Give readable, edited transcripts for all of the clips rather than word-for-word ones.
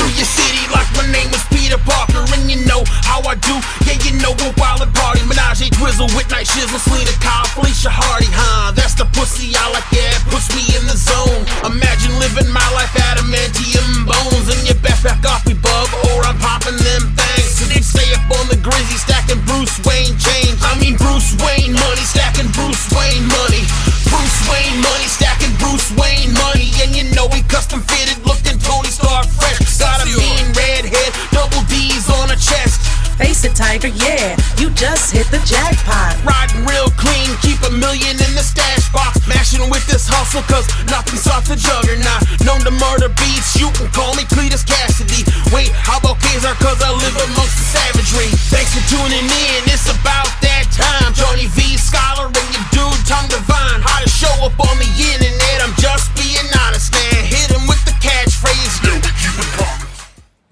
through your city like my name was Peter Parker. And you know how I do, yeah, you know we're wild and party. Menage a Twizzle with night shizzle, Selena Kyle, Felicia Hardy, huh? That's the pussy I like, yeah, it puts me in the zone. Imagine living my life adamantium bones. And you best back off me, bub, or I'm popping them things. So they stay up on the grizzy, stacking Bruce Wayne change. I mean Bruce Wayne money, stacking Bruce Wayne money. Bruce Wayne money, stacking Bruce Wayne money. And you know we custom fitted, looking Tony Stark fresh. Got a mean red head, double D's on a chest. Face it, Tiger, yeah, you just hit the jackpot. Riding real clean, keep $1 million in the stash box. Mashing with this hustle, cause nothing's off the juggernaut. Known to murder beats, you can call me Cletus Cassidy. Wait, how about Kazar, cause I live amongst the savagery. Thanks for tuning in, it's about that time. Johnny V, Scholar, and your dude, Tom Devine. How to show up on the internet, I'm just being honest, man. Hit him with the catchphrase, yeah, we keep it coming.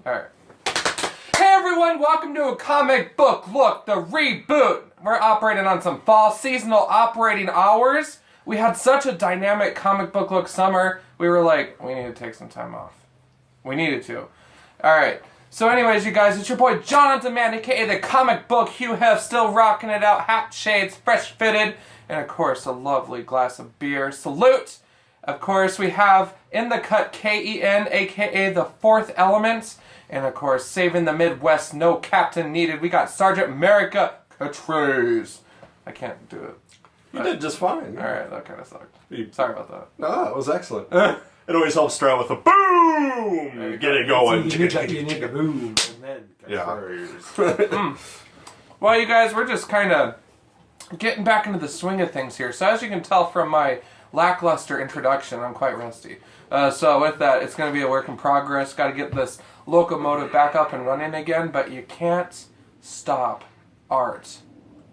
Alright. Hey everyone, welcome to a comic book look, the reboot. We're operating on some fall seasonal operating hours. We had such a dynamic comic book look summer, we were like, we need to take some time off. We needed to. Alright, so anyways, you guys, it's your boy Jon and Ken, aka the comic book Hugh Hef, still rocking it out, hat shades, fresh fitted, and of course a lovely glass of beer. Salute! Of course, we have in the cut Ken, aka the Fourth Element. And of course, saving the Midwest, no captain needed. We got Sgt Merica Catrice. I can't do it. You did just fine. Alright, that kind of sucked. Sorry about that. No, it was excellent. It always helps start out with a boom! Get it going. You need a boom, and then yeah. Well, you guys, we're just kind of getting back into the swing of things here. So as you can tell from my lackluster introduction, I'm quite rusty. So with that, it's going to be a work in progress. Got to get this locomotive back up and running again, but you can't stop art.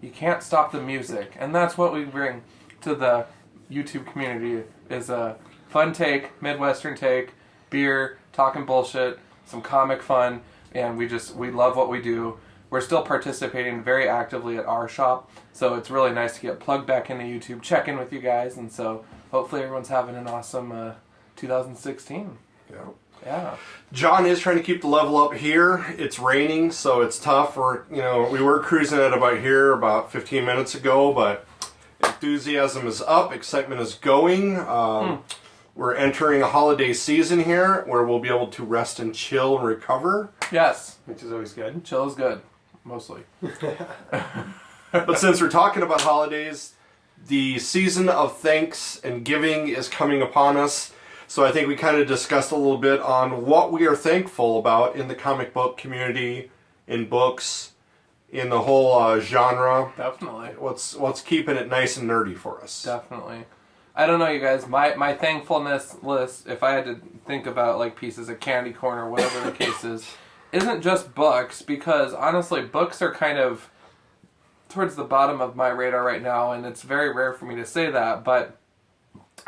You can't stop the music, and that's what we bring to the YouTube community, is a fun take, Midwestern take, beer, talking bullshit, some comic fun, and we love what we do. We're still participating very actively at our shop, so it's really nice to get plugged back into YouTube, check in with you guys, and so hopefully everyone's having an awesome 2016. Yeah. John is trying to keep the level up here. It's raining, so it's tough. We were cruising at about 15 minutes ago, but enthusiasm is up, excitement is going. We're entering a holiday season here where we'll be able to rest and chill and recover. Yes. which is always good. Chill is good, mostly. But since we're talking about holidays, the season of thanks and giving is coming upon us. So I think we kind of discussed a little bit on what we are thankful about in the comic book community, in books, in the whole genre. Definitely. What's keeping it nice and nerdy for us? Definitely. I don't know, you guys. My thankfulness list, if I had to think about like pieces of candy corn or whatever the case is, isn't just books, because honestly, books are kind of towards the bottom of my radar right now, and it's very rare for me to say that, but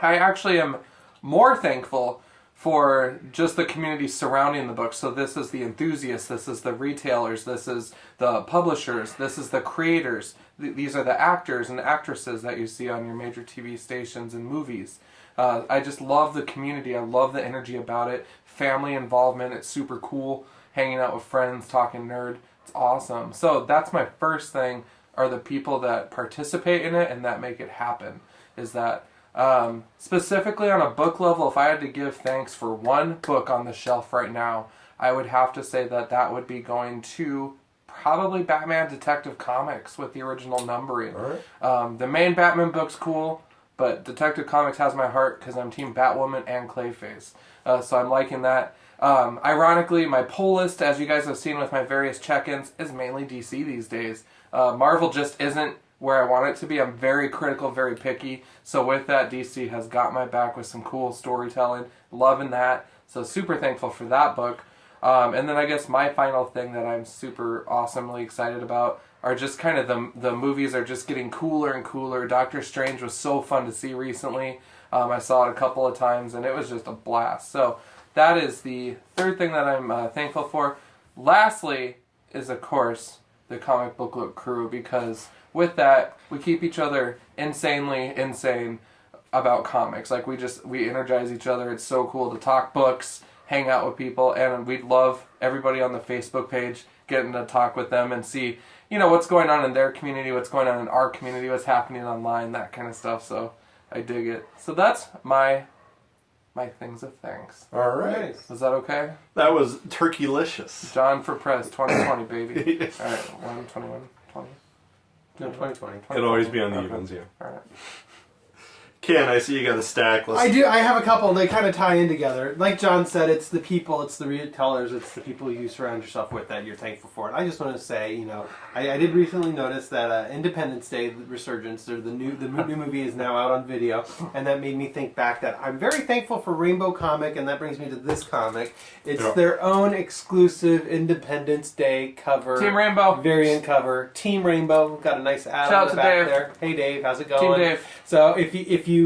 I actually am more thankful for just the community surrounding the book. So this is the enthusiasts, this is the retailers, this is the publishers, this is the creators. These are the actors and actresses that you see on your major TV stations and movies. I just love the community. I love the energy about it. Family involvement. It's super cool. Hanging out with friends, talking nerd. It's awesome. So that's my first thing, are the people that participate in it and that make it happen. Is that specifically on a book level, if I had to give thanks for one book on the shelf right now, I would have to say that would be going to probably Batman Detective Comics with the original numbering. Right. The main Batman book's cool, but Detective Comics has my heart because I'm Team Batwoman and Clayface. So I'm liking that. Ironically, my pull list, as you guys have seen with my various check-ins, is mainly DC these days. Marvel just isn't where I want it to be. I'm very critical, very picky. So with that, DC has got my back with some cool storytelling. Loving that. So super thankful for that book. And then I guess my final thing that I'm super awesomely excited about are just kind of the movies are just getting cooler and cooler. Doctor Strange was so fun to see recently. I saw it a couple of times and it was just a blast. So that is the third thing that I'm thankful for. Lastly is, of course, the Comic Book Look crew, because with that, we keep each other insanely insane about comics. Like we energize each other. It's so cool to talk books, hang out with people, and we'd love everybody on the Facebook page getting to talk with them and see, what's going on in their community, what's going on in our community, what's happening online, that kind of stuff. So I dig it. So that's my things of thanks. All right. Nice. Was that okay? That was turkey-licious. John for Prez 2020, baby. All right, 121, 20. No, 2020. Could always be on the Okay. evens, yeah. All right. Ken, I see you got a stack. Let's... I do. I have a couple. They kind of tie in together. Like John said, it's the people, it's the retailers, it's the people you surround yourself with that you're thankful for. And I just want to say, I did recently notice that Independence Day Resurgence, or the new movie, is now out on video, and that made me think back that I'm very thankful for Rainbow Comic, and that brings me to this comic. It's their own exclusive Independence Day cover, Team Rainbow variant cover. Team Rainbow, got a nice ad Shout on out the to back Dave. there. Hey Dave, how's it going? Team Dave. So if you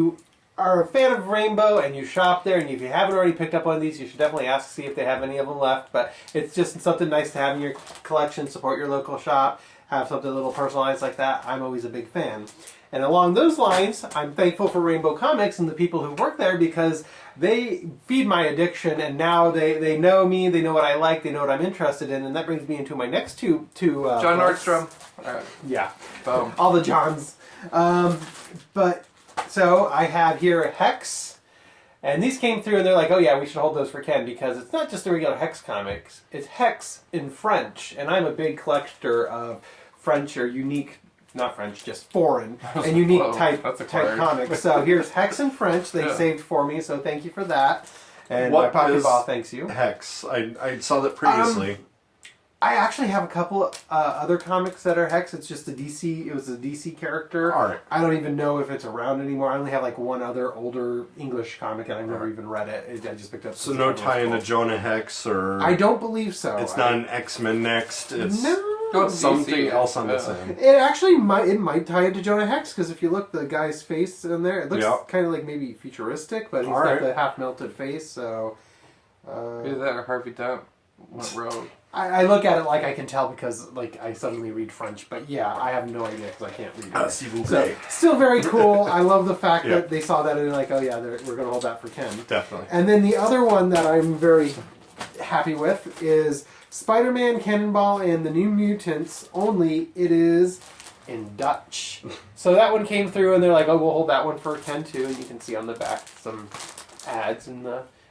are a fan of Rainbow and you shop there, and if you haven't already picked up one of these, you should definitely ask to see if they have any of them left. But it's just something nice to have in your collection. Support your local shop. Have something a little personalized like that. I'm always a big fan. And along those lines, I'm thankful for Rainbow Comics and the people who work there, because they feed my addiction, and now they know me, they know what I like, they know what I'm interested in, and that brings me into my next two John books. Nordstrom. All right. Yeah. Boom. All the Johns. But so I have here Hex, and these came through, and they're like, oh yeah, we should hold those for Ken, because it's not just a regular Hex comics, it's Hex in French, and I'm a big collector of French or unique, not French, just foreign and unique Whoa, type that's acquired. comics. So here's Hex in French. They Yeah. saved for me, so thank you for that. And What my pocket is ball thanks you. Hex. I saw that previously. I actually have a couple other comics that are Hex. It's just a DC. It was a DC character. All right. I don't even know if it's around anymore. I only have like one other older English comic, and I've never even read it. I just picked up. So no tie into Jonah Hex, or... I don't believe so. It's not an X-Men next. It's No. something DC. else on this end. It actually might tie into Jonah Hex, because if you look the guy's face in there, it looks Yeah. kind of like maybe futuristic, but he's All got right. the half melted face. So Either that or Harvey Dent went rogue. I look at it like I can tell, because like I suddenly read French, but yeah, I have no idea because I can't read it. S'il vous So, plaît. still very cool. I love the fact Yeah. that they saw that and they're like, oh yeah, we're going to hold that for Ken. Definitely. And then the other one that I'm very happy with is Spider-Man, Cannonball, and the New Mutants, only it is in Dutch. So that one came through, and they're like, oh, we'll hold that one for Ken too, and you can see on the back some ads. And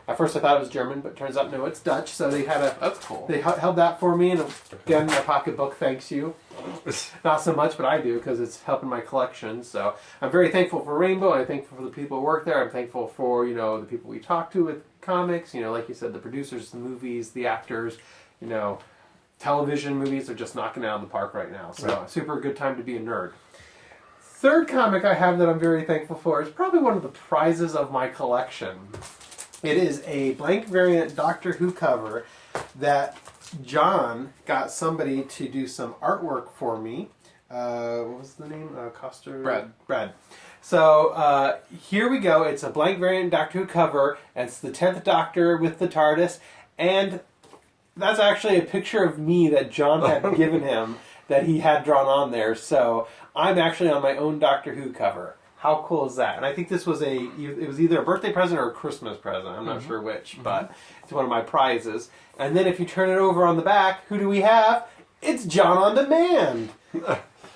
at first I thought it was German, but turns out no, it's Dutch. So they had That's cool. they held that for me, and again, my pocketbook thanks you. Not so much, but I do, because it's helping my collection. So I'm very thankful for Rainbow. I'm thankful for the people who work there. I'm thankful for the people we talk to with comics. Like you said, the producers, the movies, the actors. Television movies are just knocking it out of the park right now. So super good time to be a nerd. Third comic I have that I'm very thankful for is probably one of the prizes of my collection. It is a blank variant Doctor Who cover that John got somebody to do some artwork for me. What was the name? Coster? Brad. So here we go. It's a blank variant Doctor Who cover. And it's the 10th Doctor with the TARDIS. And that's actually a picture of me that John had given him that he had drawn on there. So I'm actually on my own Doctor Who cover. How cool is that? And I think this was it was either a birthday present or a Christmas present. I'm not sure which, but it's one of my prizes. And then if you turn it over on the back, who do we have? It's John on Demand.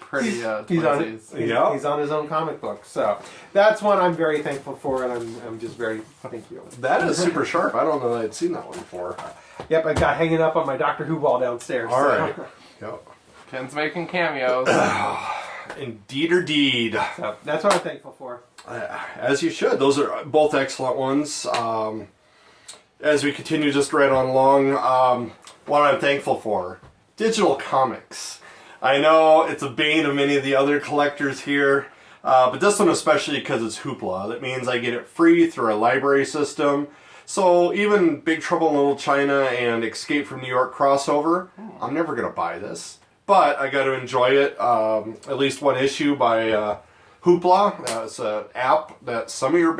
Pretty He's on, twinsies. he's on his own comic book. So that's one I'm very thankful for, and I'm just very thank you. That is super sharp. I don't know that I'd seen that one before. Yep, I got hanging up on my Doctor Who wall downstairs. All so. right. Yep. Ken's making cameos. Indeed or deed. So that's what I'm thankful for. As you should. Those are both excellent ones. As we continue just right on along, what I'm thankful for. Digital comics. I know it's a bane of many of the other collectors here, but this one especially because it's Hoopla. That means I get it free through a library system. So even Big Trouble in Little China and Escape from New York crossover, I'm never going to buy this. But I got to enjoy it. At least one issue by Hoopla. It's an app that some of your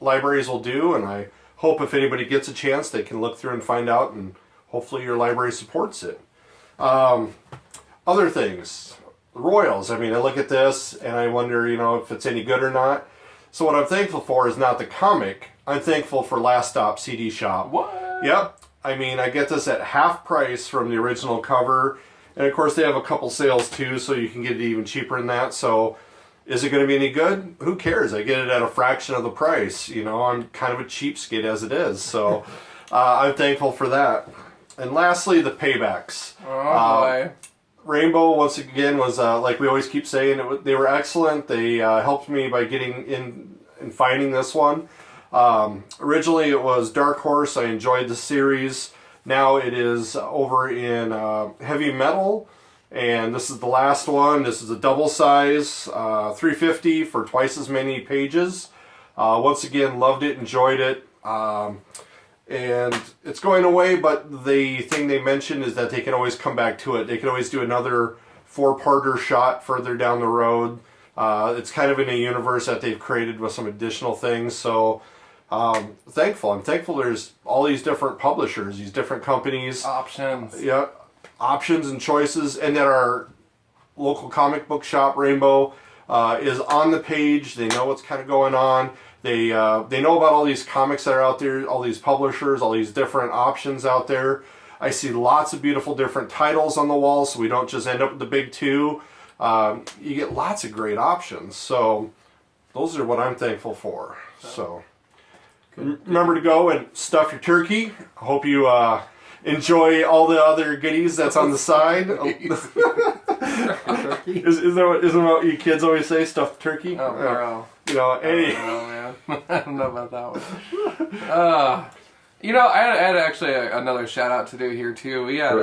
libraries will do, and I hope if anybody gets a chance, they can look through and find out, and hopefully your library supports it. Other things, Royals. I mean, I look at this and I wonder, if it's any good or not. So what I'm thankful for is not the comic. I'm thankful for Last Stop CD Shop. What? Yep. I mean, I get this at half price from the original cover. And of course they have a couple sales too, so you can get it even cheaper than that. So is it going to be any good? Who cares? I get it at a fraction of the price. You know, I'm kind of a cheapskate as it is. So I'm thankful for that. And lastly, the paybacks. Oh boy. Rainbow, once again, was like we always keep saying, they were excellent. They helped me by getting in and finding this one. Originally it was Dark Horse. I enjoyed the series. Now it is over in Heavy Metal, and this is the last one. This is a double size, 350 for twice as many pages. Once again, loved it, enjoyed it. And it's going away, but the thing they mentioned is that they can always come back to it. They can always do another 4-parter shot further down the road. It's kind of in a universe that they've created with some additional things. So thankful. I'm thankful there's all these different publishers, these different companies. Options. Yeah, options and choices. And that our local comic book shop, Rainbow, is on the page. They know what's kind of going on. They know about all these comics that are out there, all these publishers, all these different options out there. I see lots of beautiful different titles on the wall, so we don't just end up with the big two. You get lots of great options. So those are what I'm thankful for. So remember to go and stuff your turkey. I hope you enjoy all the other goodies that's on the side. Isn't what you kids always say, stuffed turkey? Oh, bro. You know, I don't know, man. I don't know about that one. You know, I had actually another shout out to do here too. We had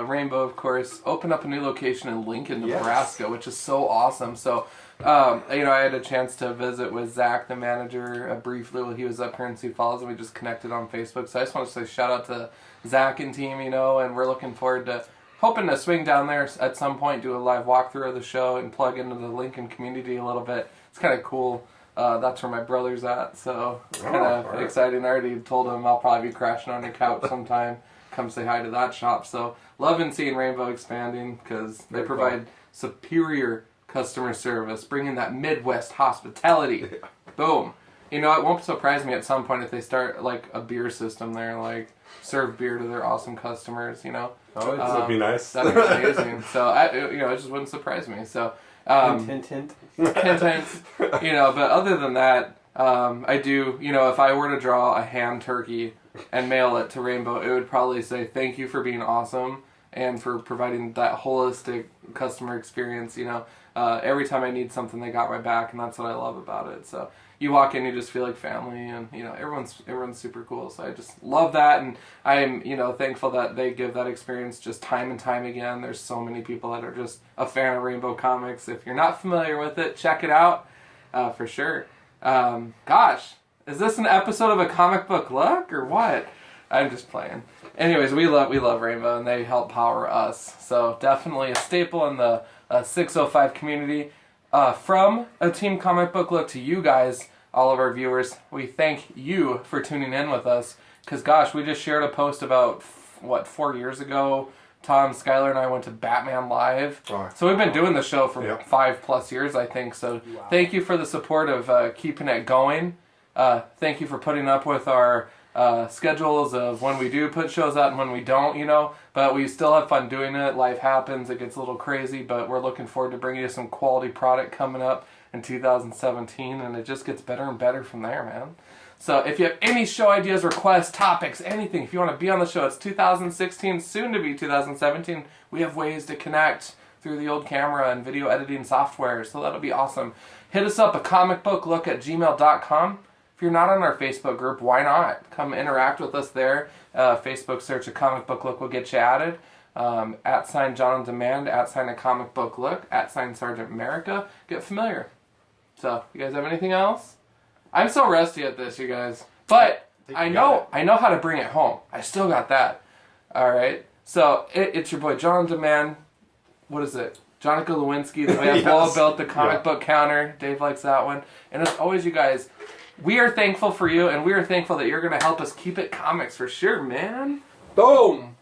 Rainbow, of course, open up a new location in Lincoln, Nebraska, which is so awesome. So, you know, I had a chance to visit with Zach, the manager, briefly while he was up here in Sioux Falls, and we just connected on Facebook. So I just want to say shout out to Zach and team, you know, and we're looking forward to hoping to swing down there at some point, do a live walkthrough of the show, and plug into the Lincoln community a little bit. It's kind of cool. That's where my brother's at, so it's kind of exciting. I already told him I'll probably be crashing on your couch sometime. Come say hi to that shop. So loving seeing Rainbow expanding because they provide superior customer service, bringing that Midwest hospitality. Boom. You know, it won't surprise me at some point if they start like a beer system there, like serve beer to their awesome customers. You know, that'd be nice. That'd be amazing. So you know, it just wouldn't surprise me. So. Hint. You know, but other than that, I do, you know, if I were to draw a ham turkey and mail it to Rainbow, it would probably say thank you for being awesome and for providing that holistic customer experience. You know, every time I need something, they got my back, and that's what I love about it. So you walk in, you just feel like family, and you know, everyone's super cool. So I just love that, and I am, you know, thankful that they give that experience just time and time again. There's so many people that are just a fan of Rainbow Comics. If you're not familiar with it, check it out for sure. Gosh, is this an episode of A Comic Book Look or what? I'm just playing. Anyways, we love Rainbow, and they help power us. So definitely a staple in the 605 community. From a Team Comic Book Look to you guys, all of our viewers, we thank you for tuning in with us. Because, gosh, we just shared a post about, 4 years ago. Tom, Skylar, and I went to Batman Live. So we've been doing the show for 5+ years, I think. So thank you for the support of keeping it going. Thank you for putting up with our schedules of when we do put shows out and when we don't, you know. But we still have fun doing it. Life happens. It gets a little crazy. But we're looking forward to bringing you some quality product coming up in 2017. And it just gets better and better from there, man. So if you have any show ideas, requests, topics, anything, if you want to be on the show, it's 2016, soon to be 2017. We have ways to connect through the old camera and video editing software. So that'll be awesome. Hit us up, acomicbooklook@gmail.com. If you're not on our Facebook group, why not? Come interact with us there. Facebook search A Comic Book Look will get you added. @ Jon on Demand, @ A Comic Book Look, @ Sgt Merica. Get familiar. So, you guys have anything else? I'm so rusty at this, you guys. But I know how to bring it home. I still got that. All right. So, it's your boy Jon on Demand. What is it? Jonica Lewinsky, the man who built the comic book counter. Dave likes that one. And as always, you guys, we are thankful for you, and we are thankful that you're going to help us keep it comics for sure, man. Boom!